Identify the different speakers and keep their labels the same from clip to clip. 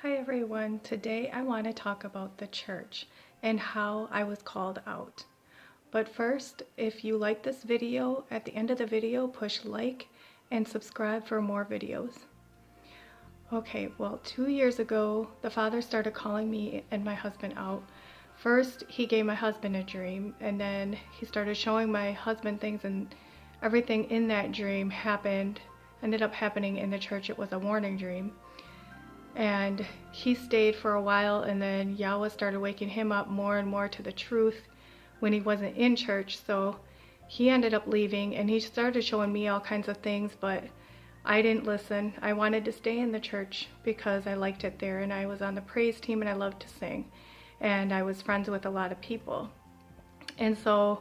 Speaker 1: Hi everyone, today I want to talk about the church and how I was called out. But first, if you like this video, at the end of the video push like and subscribe for more videos. Okay, well 2 years ago the Father started calling me and my husband out. First he gave my husband a dream, and then he started showing my husband things, and everything in that dream ended up happening in the church. It was a warning dream. And he stayed for a while, and then Yahweh started waking him up more and more to the truth when he wasn't in church. So he ended up leaving, and he started showing me all kinds of things, but I didn't listen. I wanted to stay in the church because I liked it there, and I was on the praise team and I loved to sing, and I was friends with a lot of people. And so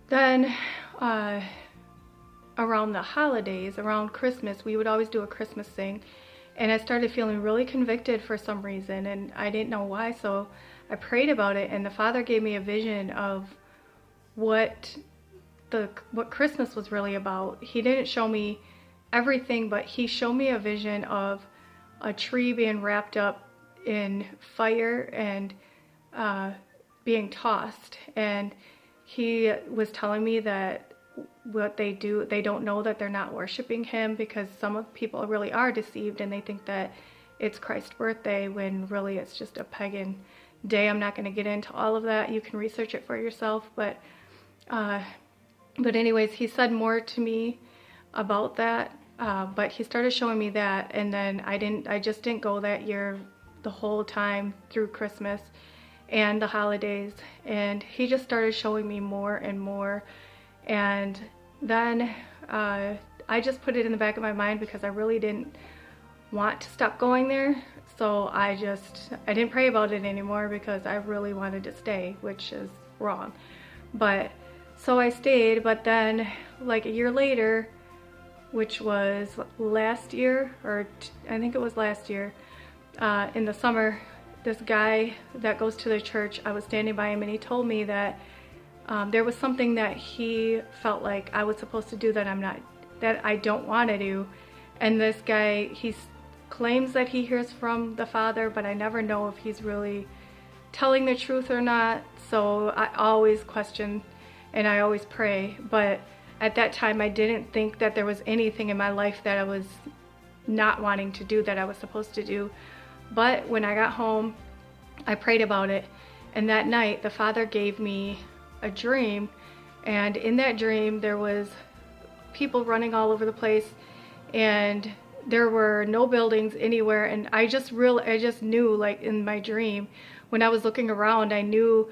Speaker 1: then around the holidays, around Christmas, we would always do a Christmas sing. And I started feeling really convicted for some reason, and I didn't know why, so I prayed about it, and the Father gave me a vision of what Christmas was really about. He didn't show me everything, but he showed me a vision of a tree being wrapped up in fire and being tossed. And he was telling me that what they do, they don't know that they're not worshiping him, because some of people really are deceived and they think that it's Christ's birthday when really it's just a pagan day. I'm not going to get into all of that. You can research it for yourself, but anyways, he said more to me about that, but he started showing me that, and then I just didn't go that year the whole time through Christmas and the holidays, and he just started showing me more and more. And then I just put it in the back of my mind because I really didn't want to stop going there. So I didn't pray about it anymore because I really wanted to stay, which is wrong. But so I stayed, but then like a year later, which was last year, or I think it was last year, in the summer, this guy that goes to the church, I was standing by him, and he told me that there was something that he felt like I was supposed to do that I don't want to do. And this guy, he claims that he hears from the Father, but I never know if he's really telling the truth or not. So I always question and I always pray. But at that time, I didn't think that there was anything in my life that I was not wanting to do that I was supposed to do. But when I got home, I prayed about it. And that night, the Father gave me a dream, and in that dream there was people running all over the place, and there were no buildings anywhere. And I just knew, like in my dream, when I was looking around, I knew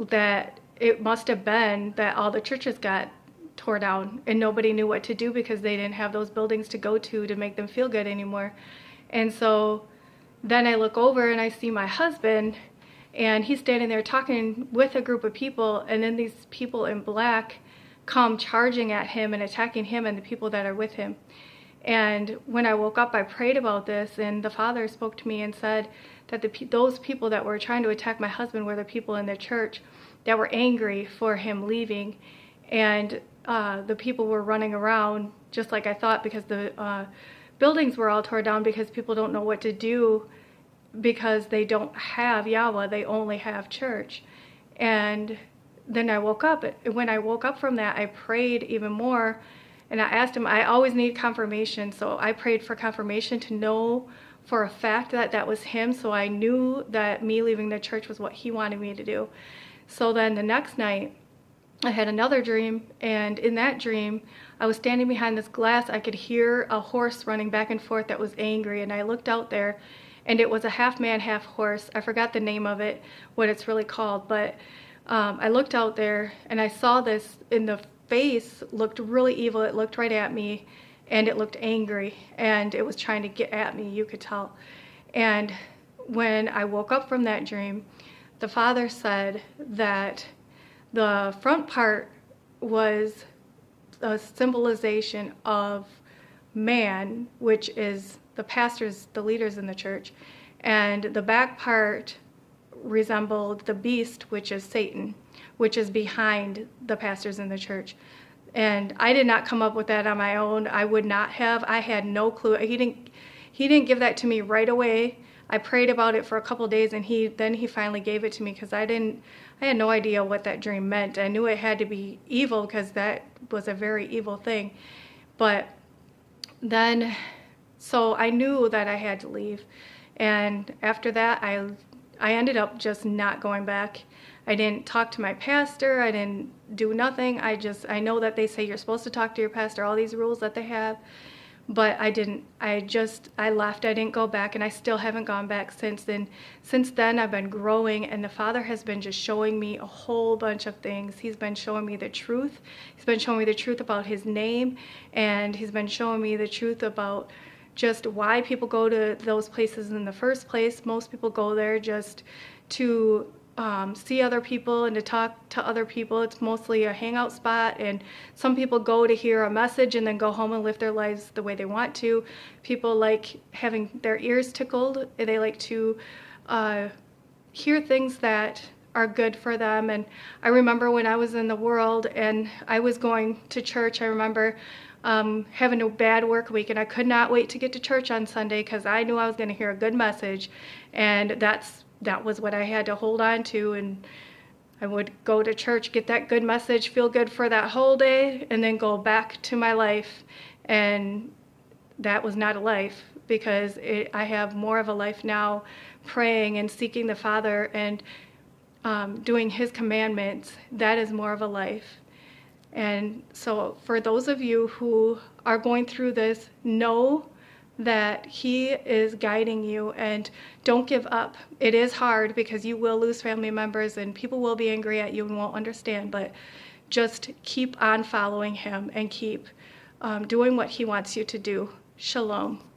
Speaker 1: that it must have been that all the churches got tore down and nobody knew what to do because they didn't have those buildings to go to make them feel good anymore. And so then I look over and I see my husband, and he's standing there talking with a group of people, and then these people in black come charging at him and attacking him and the people that are with him. And when I woke up, I prayed about this, and the Father spoke to me and said that those people that were trying to attack my husband were the people in the church that were angry for him leaving. And the people were running around just like I thought, because the buildings were all torn down because people don't know what to do, because they don't have Yahweh, they only have church. And then I woke up. When I woke up from that, I prayed even more, and I asked him, I always need confirmation, so I prayed for confirmation to know for a fact that that was him, so I knew that me leaving the church was what he wanted me to do. So then the next night, I had another dream, and in that dream, I was standing behind this glass. I could hear a horse running back and forth that was angry, and I looked out there, and it was a half man, half horse. I forgot the name of it, what it's really called, but I looked out there and I saw this, in the face looked really evil. It looked right at me, and it looked angry, and it was trying to get at me, you could tell. And when I woke up from that dream, the Father said that the front part was a symbolization of man, which is the pastors, the leaders in the church, and the back part resembled the beast, which is Satan, which is behind the pastors in the church. And I did not come up with that on my own. I would not have. I had no clue. he didn't give that to me right away. I prayed about it for a couple days, and he finally gave it to me, because I had no idea what that dream meant. I knew it had to be evil, because that was a very evil thing. But then, so I knew that I had to leave. And after that, I ended up just not going back. I didn't talk to my pastor. I didn't do nothing. I know that they say you're supposed to talk to your pastor, all these rules that they have. But I didn't. I left. I didn't go back, and I still haven't gone back since then. Since then, I've been growing, and the Father has been just showing me a whole bunch of things. He's been showing me the truth. He's been showing me the truth about His name, and He's been showing me the truth about just why people go to those places in the first place. Most people go there just to see other people and to talk to other people. It's mostly a hangout spot, and some people go to hear a message and then go home and live their lives the way they want to. People like having their ears tickled. They like to hear things that are good for them. And I remember when I was in the world and I was going to church, I remember having a bad work week, and I could not wait to get to church on Sunday, because I knew I was going to hear a good message, and that was what I had to hold on to. And I would go to church, get that good message, feel good for that whole day, and then go back to my life. And that was not a life, because I have more of a life now, praying and seeking the Father and doing His commandments. That is more of a life. And so for those of you who are going through this, know that He is guiding you, and don't give up. It is hard, because you will lose family members and people will be angry at you and won't understand, but just keep on following Him and keep doing what He wants you to do. Shalom.